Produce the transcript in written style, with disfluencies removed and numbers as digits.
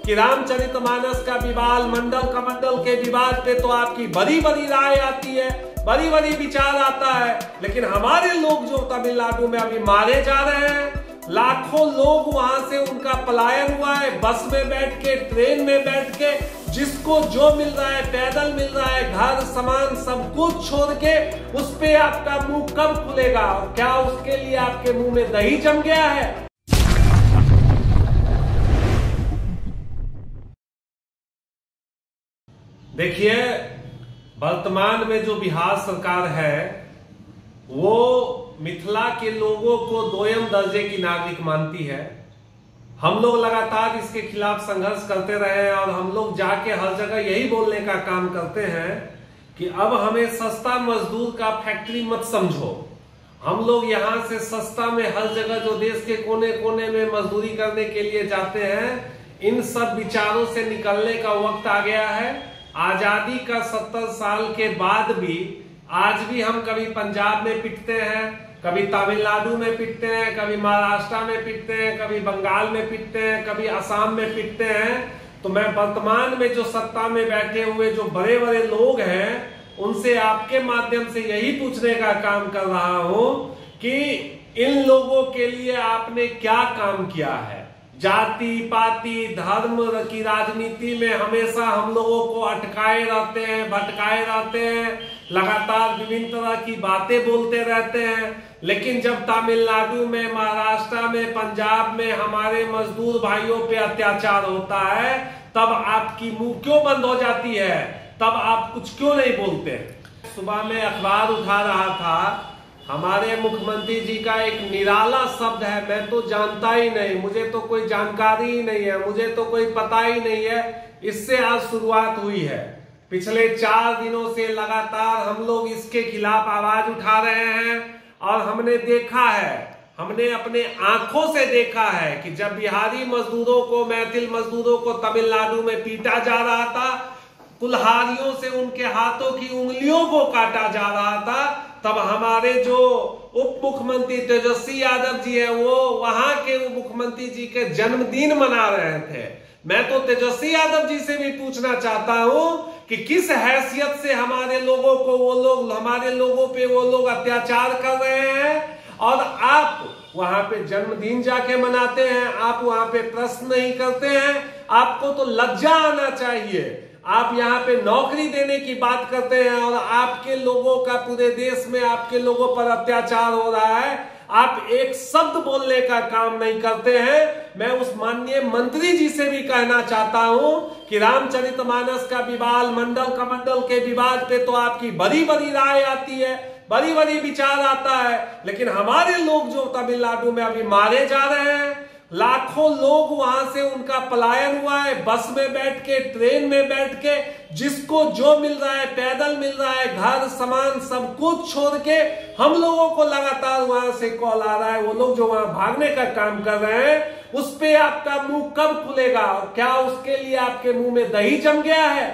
कि रामचरितमानस का विवाद, मंडल कमंडल के विवाद पे तो आपकी बड़ी बड़ी राय आती है, बड़ी बड़ी विचार आता है, लेकिन हमारे लोग जो तमिलनाडु में अभी मारे जा रहे हैं, लाखों लोग वहां से उनका पलायन हुआ है, बस में बैठ के, ट्रेन में बैठ के, जिसको जो मिल रहा है, पैदल मिल रहा है, घर सामान सब कुछ छोड़ के, उस पे आपका मुंह कब खुलेगा? और क्या उसके लिए आपके मुंह में दही जम गया है? देखिए, वर्तमान में जो बिहार सरकार है वो मिथिला के लोगों को दोयम दर्जे की नागरिक मानती है। हम लोग लगातार इसके खिलाफ संघर्ष करते रहे हैं और हम लोग जाके हर जगह यही बोलने का काम करते हैं कि अब हमें सस्ता मजदूर का फैक्ट्री मत समझो। हम लोग यहाँ से सस्ता में हर जगह जो देश के कोने कोने में मजदूरी करने के लिए जाते हैं, इन सब विचारों से निकलने का वक्त आ गया है। आजादी का 70 साल के बाद भी आज भी हम कभी पंजाब में पिटते हैं, कभी तमिलनाडु में पिटते हैं, कभी महाराष्ट्र में पिटते हैं, कभी बंगाल में पिटते हैं, कभी असम में पिटते हैं। तो मैं वर्तमान में जो सत्ता में बैठे हुए जो बड़े बड़े लोग हैं उनसे आपके माध्यम से यही पूछने का काम कर रहा हूं कि इन लोगों के लिए आपने क्या काम किया है? जाति पाति धर्म की राजनीति में हमेशा हम लोगों को अटकाए रहते हैं, भटकाए रहते हैं, लगातार विभिन्न तरह की बातें बोलते रहते हैं। लेकिन जब तमिलनाडु में, महाराष्ट्र में, पंजाब में हमारे मजदूर भाइयों पे अत्याचार होता है, तब आपकी मुंह क्यों बंद हो जाती है? तब आप कुछ क्यों नहीं बोलते? सुबह में अखबार उठा रहा था, हमारे मुख्यमंत्री जी का एक निराला शब्द है, मैं तो जानता ही नहीं, मुझे तो कोई जानकारी ही नहीं है, मुझे तो कोई पता ही नहीं है। इससे आज शुरुआत हुई है। पिछले 4 दिनों से लगातार हम लोग इसके खिलाफ आवाज उठा रहे हैं और हमने देखा है, हमने अपने आंखों से देखा है कि जब बिहारी मजदूरों को, मैथिल मजदूरों को तमिलनाडु में पीटा जा रहा था, कुल्हाड़ियों से उनके हाथों की उंगलियों को काटा जा रहा था, तब हमारे जो उप मुख्यमंत्री तेजस्वी यादव जी है वो वहां के मुख्यमंत्री जी के जन्मदिन मना रहे थे। मैं तो तेजस्वी यादव जी से भी पूछना चाहता हूं कि किस हैसियत से हमारे लोगों को वो लोग, हमारे लोगों पे वो लोग अत्याचार कर रहे हैं और आप वहां पे जन्मदिन जाके मनाते हैं, आप वहां पे प्रश्न नहीं करते हैं। आपको तो लज्जा आना चाहिए। आप यहाँ पे नौकरी देने की बात करते हैं और आपके लोगों का, पूरे देश में आपके लोगों पर अत्याचार हो रहा है, आप एक शब्द बोलने का काम नहीं करते हैं। मैं उस माननीय मंत्री जी से भी कहना चाहता हूं कि रामचरितमानस का विवाद, मंडल कमंडल के विवाद पे तो आपकी बड़ी बड़ी राय आती है, बड़ी बड़ी विचार आता है, लेकिन हमारे लोग जो तमिलनाडु में अभी मारे जा रहे हैं, लाखों लोग वहां से उनका पलायन हुआ है, बस में बैठ के, ट्रेन में बैठ के, जिसको जो मिल रहा है, पैदल मिल रहा है, घर सामान सब कुछ छोड़ के, हम लोगों को लगातार वहां से कॉल आ रहा है। वो लोग जो वहां भागने का काम कर रहे हैं, उस पे आपका मुंह कब खुलेगा? और क्या उसके लिए आपके मुंह में दही जम गया है?